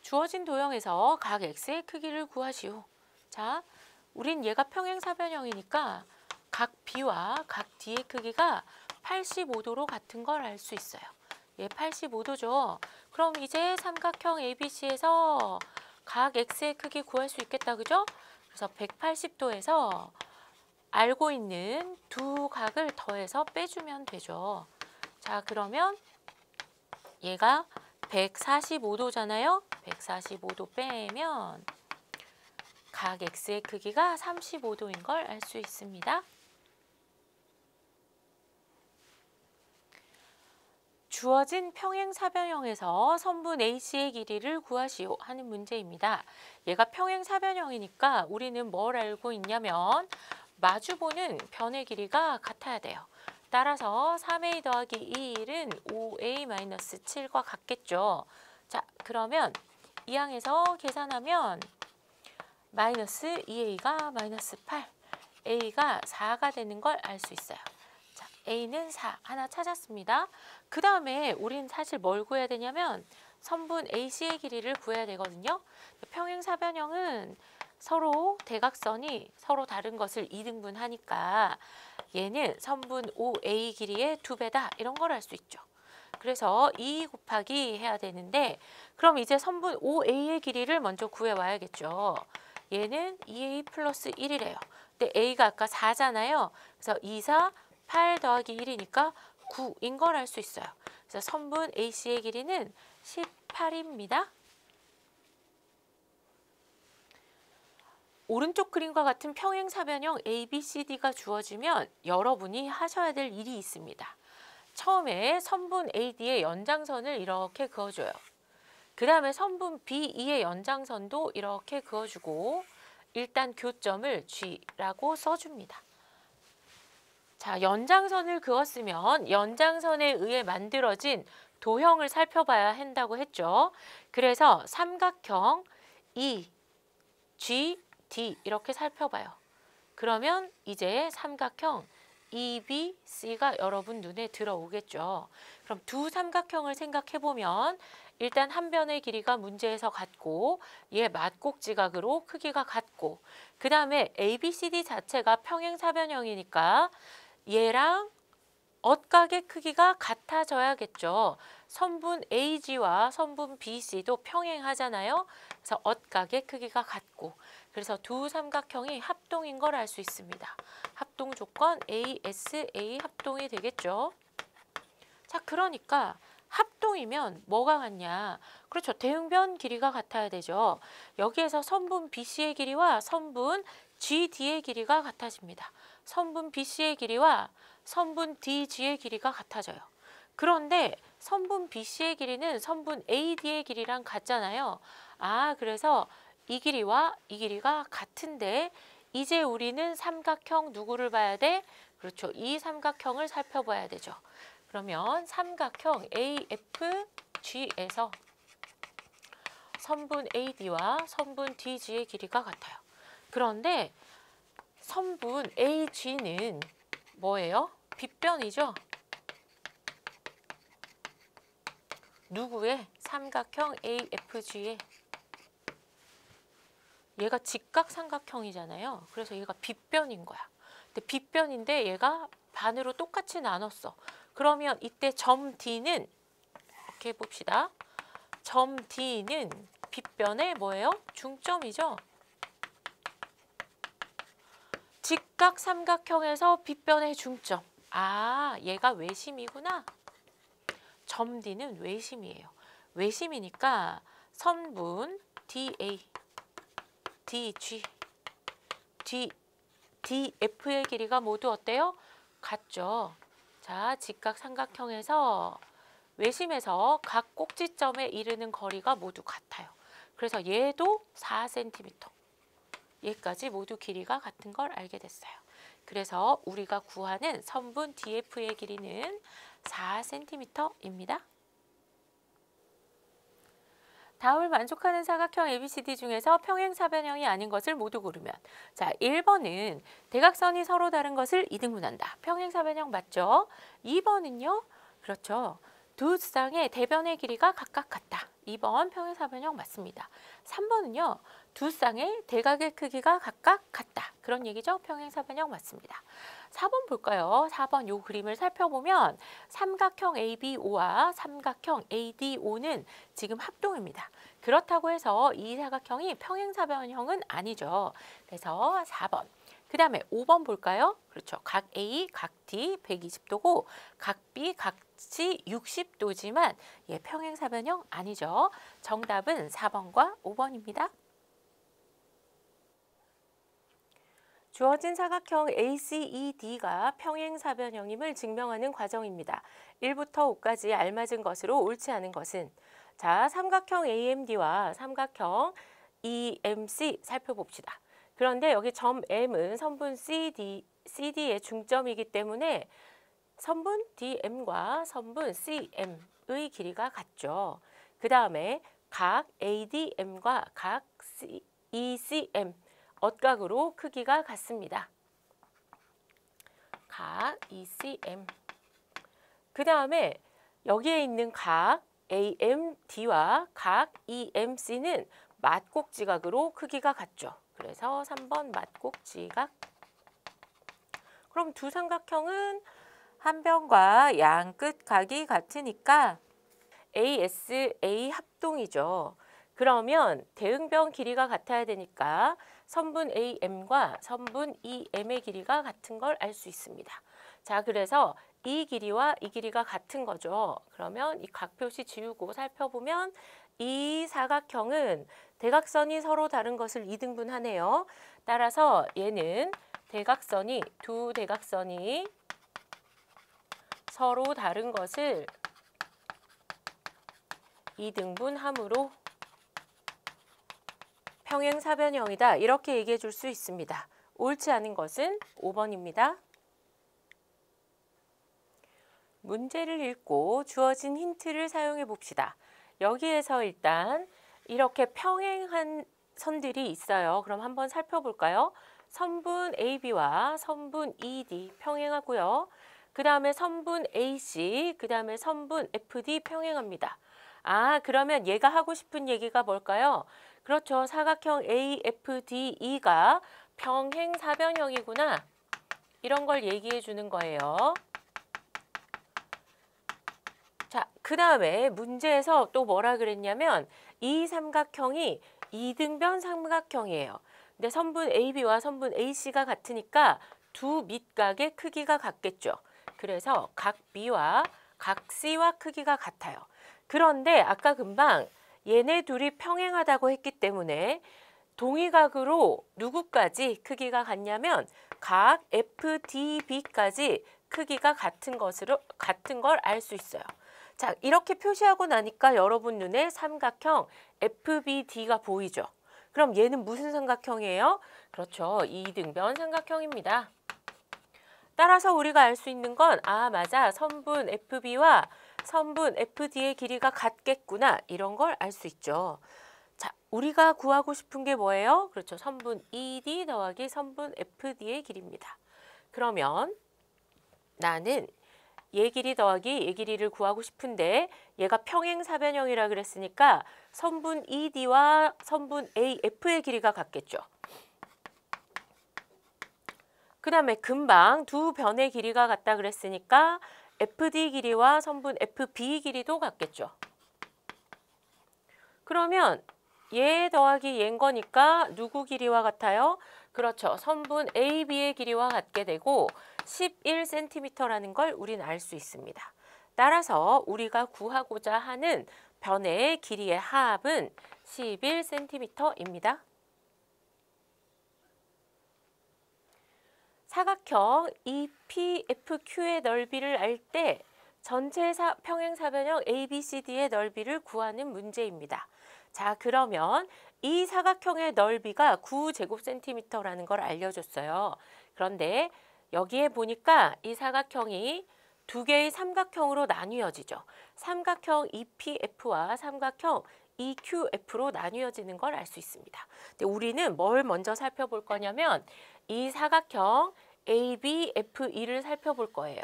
주어진 도형에서 각 x의 크기를 구하시오. 자, 우린 얘가 평행사변형이니까 각 b와 각 d의 크기가 85도로 같은 걸 알 수 있어요. 얘 85도죠. 그럼 이제 삼각형 ABC에서 각 x의 크기 구할 수 있겠다, 그죠? 그래서 180도에서 알고 있는 두 각을 더해서 빼주면 되죠. 자, 그러면 얘가 145도잖아요. 145도 빼면 각 x의 크기가 35도인 걸 알 수 있습니다. 주어진 평행사변형에서 선분 AC의 길이를 구하시오 하는 문제입니다. 얘가 평행사변형이니까 우리는 뭘 알고 있냐면 마주보는 변의 길이가 같아야 돼요. 따라서 3a 더하기 2일은 5a-7과 같겠죠. 자, 그러면 이 항에서 계산하면 마이너스 2a가 마이너스 8, a가 4가 되는 걸 알 수 있어요. 자, a는 4 하나 찾았습니다. 그 다음에 우린 사실 뭘 구해야 되냐면 선분 AC의 길이를 구해야 되거든요. 평행사변형은 서로 대각선이 서로 다른 것을 2등분하니까 얘는 선분 OA 길이의 2배다 이런 걸 알 수 있죠. 그래서 2 곱하기 해야 되는데 그럼 이제 선분 OA의 길이를 먼저 구해와야겠죠. 얘는 2A 플러스 1이래요. 근데 A가 아까 4잖아요. 그래서 2, 4, 8 더하기 1이니까 9인 걸 알 수 있어요. 그래서 선분 AC의 길이는 18입니다. 오른쪽 그림과 같은 평행사변형 ABCD가 주어지면 여러분이 하셔야 될 일이 있습니다. 처음에 선분 AD의 연장선을 이렇게 그어줘요. 그 다음에 선분 BE의 연장선도 이렇게 그어주고 일단 교점을 G라고 써줍니다. 자, 연장선을 그었으면 연장선에 의해 만들어진 도형을 살펴봐야 한다고 했죠. 그래서 삼각형 E, G, D 이렇게 살펴봐요. 그러면 이제 삼각형 EBC가 여러분 눈에 들어오겠죠. 그럼 두 삼각형을 생각해보면 일단 한 변의 길이가 문제에서 같고 얘 맞곡지각으로 크기가 같고 그 다음에 ABCD 자체가 평행사변형이니까 얘랑 엇각의 크기가 같아져야겠죠. 선분 AG와 선분 BC도 평행하잖아요. 그래서 엇각의 크기가 같고 그래서 두 삼각형이 합동인 걸 알 수 있습니다. 합동 조건 ASA 합동이 되겠죠. 자, 그러니까 합동이면 뭐가 같냐? 그렇죠. 대응변 길이가 같아야 되죠. 여기에서 선분 BC의 길이와 선분 GD의 길이가 같아집니다. 선분 BC의 길이와 선분 DG의 길이가 같아져요. 그런데 선분 BC의 길이는 선분 AD의 길이랑 같잖아요. 아, 그래서 이 길이와 이 길이가 같은데 이제 우리는 삼각형 누구를 봐야 돼? 그렇죠. 이 삼각형을 살펴봐야 되죠. 그러면 삼각형 AFG에서 선분 AD와 선분 DG의 길이가 같아요. 그런데 선분 AG는 뭐예요? 빗변이죠. 누구의? 삼각형 AFG의. 얘가 직각삼각형이잖아요. 그래서 얘가 빗변인 거야. 근데 빗변인데 얘가 반으로 똑같이 나눴어. 그러면 이때 점 D는 이렇게 해봅시다. 점 D는 빗변의 뭐예요? 중점이죠. 직각삼각형에서 빗변의 중점. 아, 얘가 외심이구나. 점 D는 외심이에요. 외심이니까 선분 DA, DG, DF의 길이가 모두 어때요? 같죠. 자, 직각삼각형에서 외심에서 각 꼭지점에 이르는 거리가 모두 같아요. 그래서 얘도 4cm. 얘까지 모두 길이가 같은 걸 알게 됐어요. 그래서 우리가 구하는 선분 DF의 길이는 4cm입니다. 다음을 만족하는 사각형 ABCD 중에서 평행사변형이 아닌 것을 모두 고르면 자, 1번은 대각선이 서로 다른 것을 2등분한다. 평행사변형 맞죠? 2번은요? 그렇죠. 두 쌍의 대변의 길이가 각각 같다. 2번 평행사변형 맞습니다. 3번은요. 두 쌍의 대각의 크기가 각각 같다. 그런 얘기죠. 평행사변형 맞습니다. 4번 볼까요? 4번 요 그림을 살펴보면 삼각형 ABO와 삼각형 ADO는 지금 합동입니다. 그렇다고 해서 이 사각형이 평행사변형은 아니죠. 그래서 4번. 그 다음에 5번 볼까요? 그렇죠. 각 A, 각 D 120도고 각 B, 각 C 60도지만 평행사변형 아니죠. 정답은 4번과 5번입니다. 주어진 사각형 ACED가 평행사변형임을 증명하는 과정입니다. 1부터 5까지 알맞은 것으로 옳지 않은 것은 자, 삼각형 AMD와 삼각형 EMC 살펴봅시다. 그런데 여기 점 M은 선분 CD의 중점이기 때문에 선분 DM과 선분 CM의 길이가 같죠. 그 다음에 각 ADM과 각 ECM 엇각으로 크기가 같습니다. 각 ECM. 그 다음에 여기에 있는 각 AMD와 각 EMC는 맞곡지각으로 크기가 같죠. 그래서 3번 맞곡지각. 그럼 두 삼각형은 한 변과 양 끝 각이 같으니까 ASA 합동이죠. 그러면 대응변 길이가 같아야 되니까 선분 AM과 선분 EM의 길이가 같은 걸 알 수 있습니다. 자, 그래서 이 길이와 이 길이가 같은 거죠. 그러면 이 각표시 지우고 살펴보면 이 사각형은 대각선이 서로 다른 것을 2등분하네요. 따라서 얘는 두 대각선이 서로 다른 것을 2등분함으로 평행사변형이다. 이렇게 얘기해 줄 수 있습니다. 옳지 않은 것은 5번입니다. 문제를 읽고 주어진 힌트를 사용해 봅시다. 여기에서 일단 이렇게 평행한 선들이 있어요. 그럼 한번 살펴볼까요? 선분 AB와 선분 ED 평행하고요. 그 다음에 선분 AC, 그 다음에 선분 FD 평행합니다. 아, 그러면 얘가 하고 싶은 얘기가 뭘까요? 그렇죠. 사각형 AFDE가 평행사변형이구나. 이런 걸 얘기해 주는 거예요. 자, 그 다음에 문제에서 또 뭐라 그랬냐면 이 삼각형이 이등변 삼각형이에요. 근데 선분 AB와 선분 AC가 같으니까 두 밑각의 크기가 같겠죠. 그래서 각 B와 각 C와 크기가 같아요. 그런데 아까 금방 얘네 둘이 평행하다고 했기 때문에 동의각으로 누구까지 크기가 같냐면 각 FDB까지 크기가 같은 걸 알 수 있어요. 자, 이렇게 표시하고 나니까 여러분 눈에 삼각형 FBD가 보이죠. 그럼 얘는 무슨 삼각형이에요? 그렇죠. 이등변 삼각형입니다. 따라서 우리가 알 수 있는 건 맞아. 선분 FB와 선분 FD의 길이가 같겠구나. 이런 걸 알 수 있죠. 자, 우리가 구하고 싶은 게 뭐예요? 그렇죠. 선분 ED 더하기 선분 FD의 길이입니다. 그러면 나는 얘 길이 더하기 얘 길이를 구하고 싶은데 얘가 평행사변형이라 그랬으니까 선분 ED와 선분 AF의 길이가 같겠죠. 그 다음에 금방 두 변의 길이가 같다 그랬으니까 FD 길이와 선분 FB 길이도 같겠죠. 그러면 얘 더하기 얘인 거니까 누구 길이와 같아요? 그렇죠. 선분 AB의 길이와 같게 되고 11cm라는 걸 우린 알 수 있습니다. 따라서 우리가 구하고자 하는 변의 길이의 합은 11cm입니다. 사각형 EPFQ의 넓이를 알 때 전체 평행사변형 ABCD의 넓이를 구하는 문제입니다. 자, 그러면 이 사각형의 넓이가 9제곱센티미터라는 걸 알려줬어요. 그런데 여기에 보니까 이 사각형이 두 개의 삼각형으로 나뉘어지죠. 삼각형 EPF와 삼각형 EQF로 나뉘어지는 걸 알 수 있습니다. 근데 우리는 뭘 먼저 살펴볼 거냐면 이 사각형 ABFE를 살펴볼 거예요.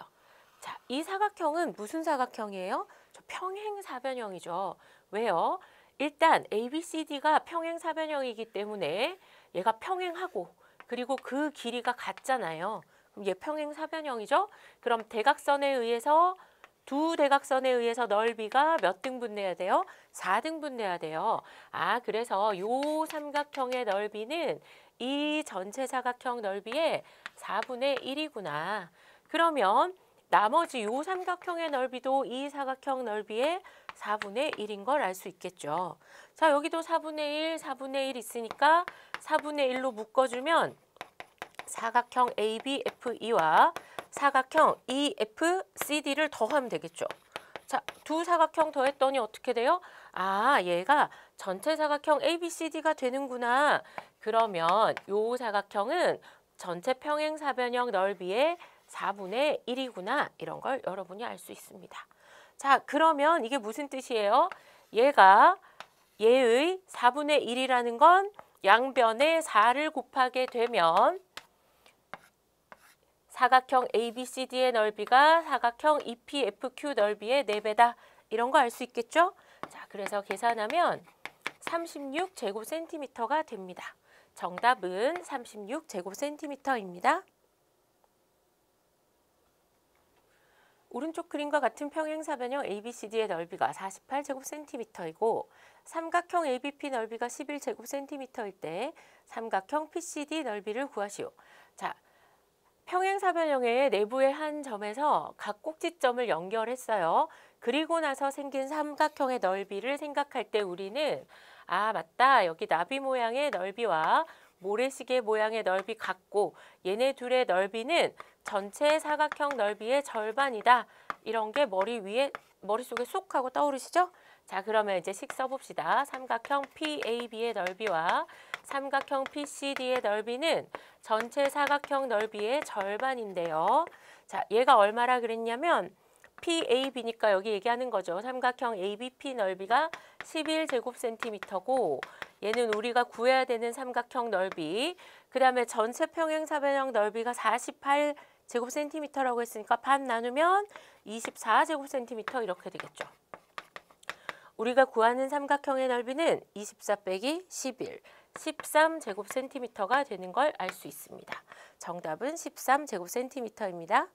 자, 이 사각형은 무슨 사각형이에요? 평행사변형이죠. 왜요? 일단 ABCD가 평행사변형이기 때문에 얘가 평행하고 그리고 그 길이가 같잖아요. 그럼 얘 평행사변형이죠. 그럼 대각선에 의해서 두 대각선에 의해서 넓이가 몇 등분 내야 돼요? 4등분 내야 돼요. 아, 그래서 요 삼각형의 넓이는 이 전체 사각형 넓이의 4분의 1이구나. 그러면 나머지 요 삼각형의 넓이도 이 사각형 넓이의 4분의 1인 걸 알 수 있겠죠. 자, 여기도 4분의 1, 4분의 1 있으니까 4분의 1로 묶어주면 사각형 ABFE와 사각형 EFCD를 더하면 되겠죠. 자, 두 사각형 더했더니 어떻게 돼요? 아, 얘가 전체 사각형 ABCD가 되는구나. 그러면 요 사각형은 전체 평행사변형 넓이의 4분의 1이구나. 이런 걸 여러분이 알 수 있습니다. 자, 그러면 이게 무슨 뜻이에요? 얘가 얘의 4분의 1이라는 건 양변에 4를 곱하게 되면 사각형 ABCD의 넓이가 사각형 EPFQ 넓이의 4배다. 이런 거 알 수 있겠죠? 자, 그래서 계산하면 36제곱센티미터가 됩니다. 정답은 36제곱센티미터입니다. 오른쪽 그림과 같은 평행사변형 ABCD의 넓이가 48제곱센티미터이고 삼각형 ABP 넓이가 11제곱센티미터일 때 삼각형 PCD 넓이를 구하시오. 자, 평행사변형의 내부의 한 점에서 각 꼭지점을 연결했어요. 그리고 나서 생긴 삼각형의 넓이를 생각할 때 우리는 아, 맞다. 여기 나비 모양의 넓이와 모래시계 모양의 넓이 같고 얘네 둘의 넓이는 전체 사각형 넓이의 절반이다. 이런 게 머릿속에 쏙 하고 떠오르시죠? 자, 그러면 이제 식 써봅시다. 삼각형 PAB의 넓이와 삼각형 PCD의 넓이는 전체 사각형 넓이의 절반인데요. 자, 얘가 얼마라 그랬냐면 PAB니까 여기 얘기하는 거죠. 삼각형 ABP 넓이가 11제곱센티미터고 얘는 우리가 구해야 되는 삼각형 넓이, 그 다음에 전체 평행사변형 넓이가 48제곱센티미터라고 했으니까 반 나누면 24제곱센티미터 이렇게 되겠죠. 우리가 구하는 삼각형의 넓이는 24 빼기 11, 13제곱센티미터가 되는 걸 알 수 있습니다. 정답은 13제곱센티미터입니다.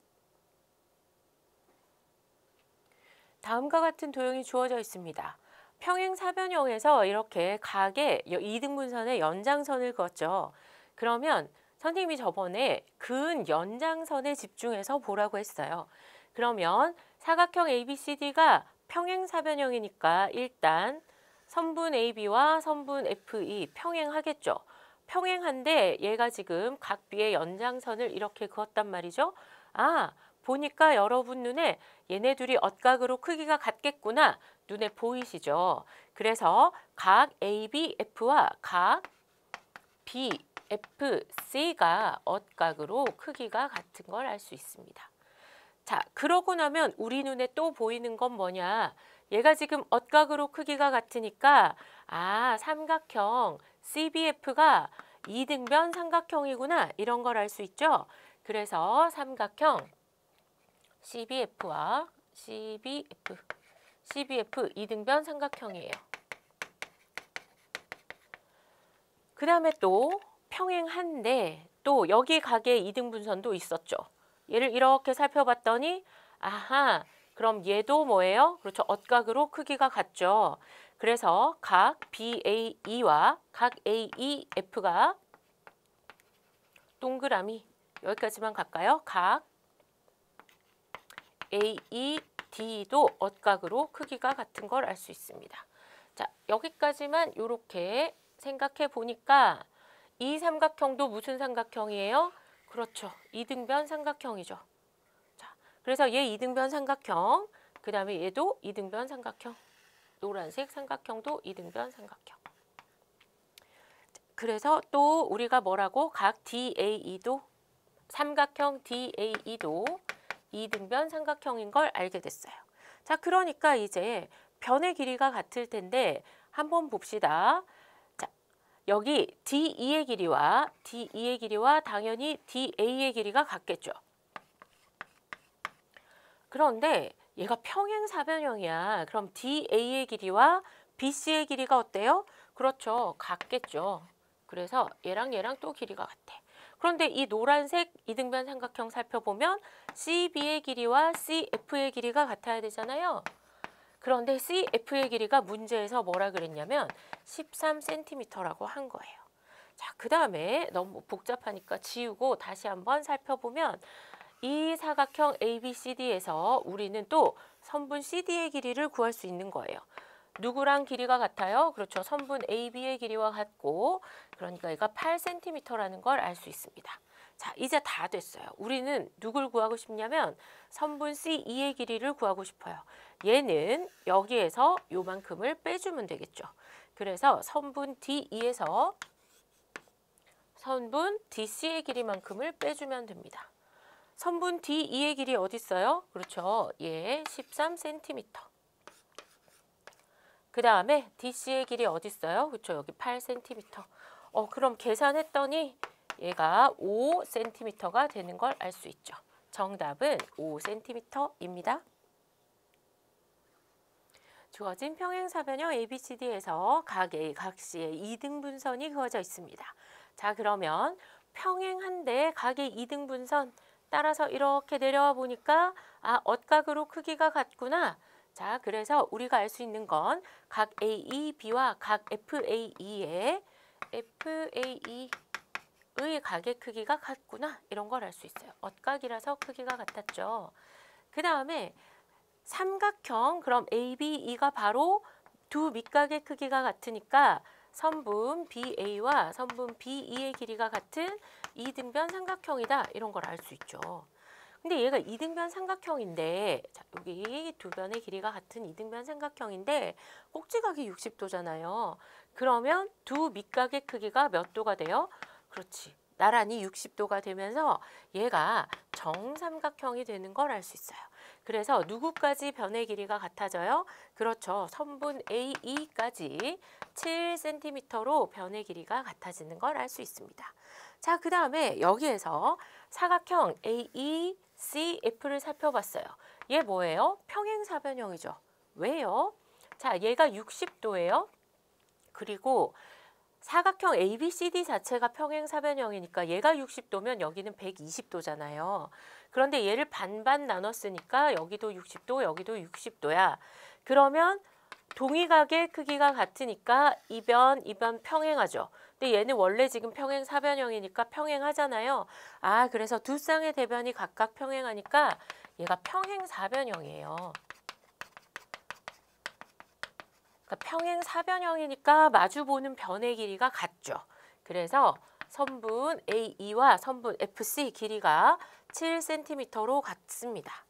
다음과 같은 도형이 주어져 있습니다. 평행사변형에서 이렇게 각의 이등분선의 연장선을 그었죠. 그러면 선생님이 저번에 근 연장선에 집중해서 보라고 했어요. 그러면 사각형 ABCD가 평행사변형이니까 일단 선분 AB와 선분 FE 평행하겠죠. 평행한데 얘가 지금 각 B의 연장선을 이렇게 그었단 말이죠. 아, 보니까 여러분 눈에 얘네 둘이 엇각으로 크기가 같겠구나. 눈에 보이시죠? 그래서 각 ABF와 각 BFC가 엇각으로 크기가 같은 걸 알 수 있습니다. 자, 그러고 나면 우리 눈에 또 보이는 건 뭐냐? 얘가 지금 엇각으로 크기가 같으니까 아, 삼각형 CBF가 이등변 삼각형이구나. 이런 걸 알 수 있죠? 그래서 삼각형 CBF와 CBF 이등변 삼각형이에요. 그 다음에 또 평행한데 또 여기 각의 이등분선도 있었죠. 얘를 이렇게 살펴봤더니 아하, 그럼 얘도 뭐예요? 그렇죠. 엇각으로 크기가 같죠. 그래서 각 BAE와 각 AEF가 동그라미 여기까지만 갈까요? 각 AED도 엇각으로 크기가 같은 걸 알 수 있습니다. 자, 여기까지만 이렇게 생각해 보니까 이 삼각형도 무슨 삼각형이에요? 그렇죠. 이등변 삼각형이죠. 자, 그래서 얘 이등변 삼각형, 그 다음에 얘도 이등변 삼각형, 노란색 삼각형도 이등변 삼각형. 그래서 또 우리가 뭐라고? 각 DAE도 삼각형 DAE도 이등변 삼각형인 걸 알게 됐어요. 자, 그러니까 이제 변의 길이가 같을 텐데 한번 봅시다. 자, 여기 DE의 길이와 당연히 DA의 길이가 같겠죠. 그런데 얘가 평행사변형이야. 그럼 DA의 길이와 BC의 길이가 어때요? 그렇죠. 같겠죠. 그래서 얘랑 또 길이가 같아. 그런데 이 노란색 이등변 삼각형 살펴보면 CB의 길이와 CF의 길이가 같아야 되잖아요. 그런데 CF의 길이가 문제에서 뭐라 그랬냐면 13cm라고 한 거예요. 자, 그 다음에 너무 복잡하니까 지우고 다시 한번 살펴보면 이 사각형 ABCD에서 우리는 또 선분 CD의 길이를 구할 수 있는 거예요. 누구랑 길이가 같아요? 그렇죠. 선분 AB의 길이와 같고, 그러니까 얘가 8cm라는 걸 알 수 있습니다. 자, 이제 다 됐어요. 우리는 누굴 구하고 싶냐면 선분 CE의 길이를 구하고 싶어요. 얘는 여기에서 요만큼을 빼주면 되겠죠. 그래서 선분 DE에서 선분 DC의 길이만큼을 빼주면 됩니다. 선분 DE의 길이 어디 있어요? 그렇죠. 얘 13cm. 그 다음에 DC의 길이 어디 있어요? 그렇죠. 여기 8cm. 그럼 계산했더니 얘가 5cm가 되는 걸 알 수 있죠. 정답은 5cm입니다. 주어진 평행사변형 ABCD에서 각 A, 각 C의 이등분선이 그어져 있습니다. 자, 그러면 평행한데 각의 이등분선 따라서 이렇게 내려와 보니까 엇각으로 크기가 같구나. 자, 그래서 우리가 알 수 있는 건 각 AEB와 각 FAE의 각의 크기가 같구나. 이런 걸 알 수 있어요. 엇각이라서 크기가 같았죠. 그 다음에 삼각형, 그럼 ABE가 바로 두 밑각의 크기가 같으니까 선분 BA와 선분 BE의 길이가 같은 이등변 삼각형이다. 이런 걸 알 수 있죠. 근데 얘가 이등변 삼각형인데, 자, 여기 두 변의 길이가 같은 이등변 삼각형인데 꼭지각이 60도잖아요. 그러면 두 밑각의 크기가 몇 도가 돼요? 그렇지. 나란히 60도가 되면서 얘가 정삼각형이 되는 걸 알 수 있어요. 그래서 누구까지 변의 길이가 같아져요? 그렇죠. 선분 AE까지 7cm로 변의 길이가 같아지는 걸 알 수 있습니다. 자, 그 다음에 여기에서 사각형 AECF를 살펴봤어요. 얘 뭐예요? 평행사변형이죠. 왜요? 자, 얘가 60도예요. 그리고 사각형 ABCD 자체가 평행사변형이니까 얘가 60도면 여기는 120도잖아요. 그런데 얘를 반반 나눴으니까 여기도 60도, 여기도 60도야. 그러면 동의각의 크기가 같으니까 이변 평행하죠. 근데 얘는 원래 지금 평행사변형이니까 평행하잖아요. 그래서 두 쌍의 대변이 각각 평행하니까 얘가 평행사변형이에요. 그러니까 평행사변형이니까 마주보는 변의 길이가 같죠. 그래서 선분 AE와 선분 FC 길이가 7cm로 같습니다.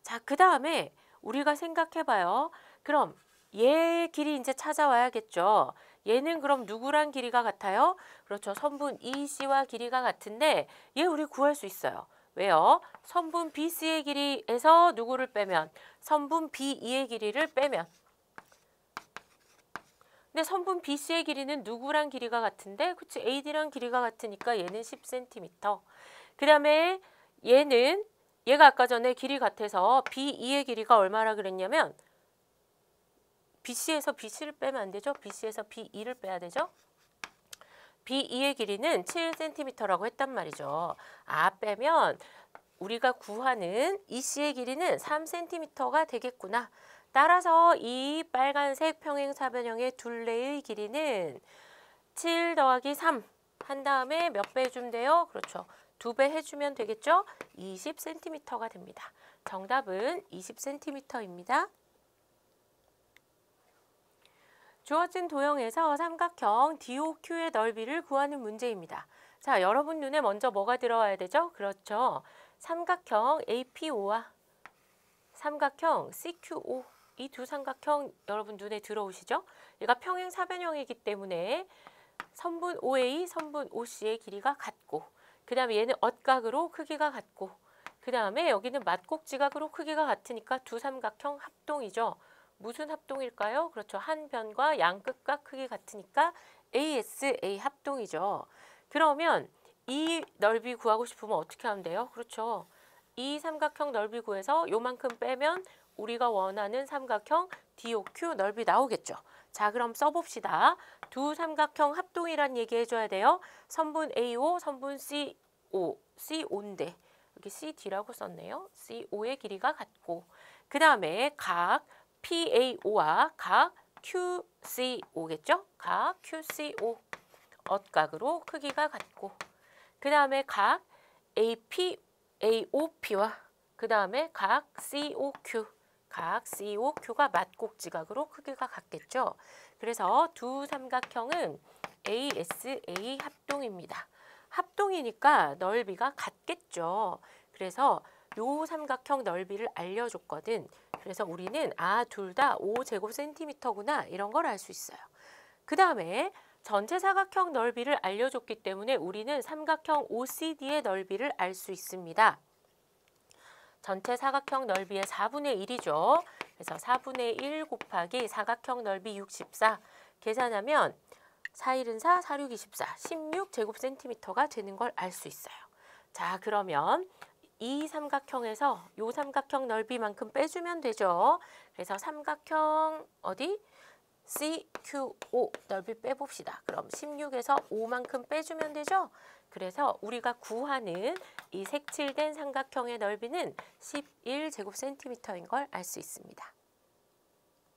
자, 그 다음에 우리가 생각해봐요. 그럼 얘 길이 이제 찾아와야겠죠. 얘는 그럼 누구랑 길이가 같아요? 그렇죠. 선분 EC와 길이가 같은데 얘 우리 구할 수 있어요. 왜요? 선분 BC의 길이에서 누구를 빼면? 선분 BE의 길이를 빼면. 근데 선분 BC의 길이는 누구랑 길이가 같은데? 그치, AD랑 길이가 같으니까 얘는 10cm. 그 다음에 얘가 아까 전에 길이 같아서 BE의 길이가 얼마라 그랬냐면 BC에서 BC를 빼면 안 되죠? BC에서 BE를 빼야 되죠? BE의 길이는 7cm라고 했단 말이죠. 빼면 우리가 구하는 EC의 길이는 3cm가 되겠구나. 따라서 이 빨간색 평행사변형의 둘레의 길이는 7 더하기 3 한 다음에 몇 배 해주면 돼요? 그렇죠. 2배 해주면 되겠죠? 20cm가 됩니다. 정답은 20cm입니다. 주어진 도형에서 삼각형 DOQ의 넓이를 구하는 문제입니다. 자, 여러분 눈에 먼저 뭐가 들어와야 되죠? 그렇죠. 삼각형 APO와 삼각형 CQO, 이 두 삼각형 여러분 눈에 들어오시죠? 얘가 평행사변형이기 때문에 선분 OA, 선분 OC의 길이가 같고, 그 다음에 얘는 엇각으로 크기가 같고, 그 다음에 여기는 맞곡지각으로 크기가 같으니까 두 삼각형 합동이죠. 무슨 합동일까요? 그렇죠. 한 변과 양끝과 크기 같으니까 ASA 합동이죠. 그러면 이 넓이 구하고 싶으면 어떻게 하면 돼요? 그렇죠. 이 삼각형 넓이 구해서 요만큼 빼면 우리가 원하는 삼각형 DOQ 넓이 나오겠죠. 자, 그럼 써봅시다. 두 삼각형 합동이란 얘기 해줘야 돼요. 선분 AO, 선분 CO, CO인데 여기 CD라고 썼네요. CO의 길이가 같고 그 다음에 각 PAO와 각 QCO겠죠? 각 QCO 엇각으로 크기가 같고 그 다음에 각 AP, AOP와 그 다음에 각 COQ 각 COQ가 맞곡지각으로 크기가 같겠죠. 그래서 두 삼각형은 ASA 합동입니다. 합동이니까 넓이가 같겠죠. 그래서 요 삼각형 넓이를 알려줬거든. 그래서 우리는 둘 다 5제곱센티미터구나 이런 걸 알 수 있어요. 그 다음에 전체 사각형 넓이를 알려줬기 때문에 우리는 삼각형 OCD의 넓이를 알 수 있습니다. 전체 사각형 넓이의 4분의 1이죠. 그래서 4분의 1 곱하기 사각형 넓이 64 계산하면 4, 1은 4, 4, 6, 24, 16제곱센티미터가 되는 걸 알 수 있어요. 자, 그러면 이 삼각형에서 이 삼각형 넓이만큼 빼주면 되죠. 그래서 삼각형 어디? CQO 넓이 빼봅시다. 그럼 16에서 5만큼 빼주면 되죠. 그래서 우리가 구하는 이 색칠된 삼각형의 넓이는 11제곱센티미터인 걸 알 수 있습니다.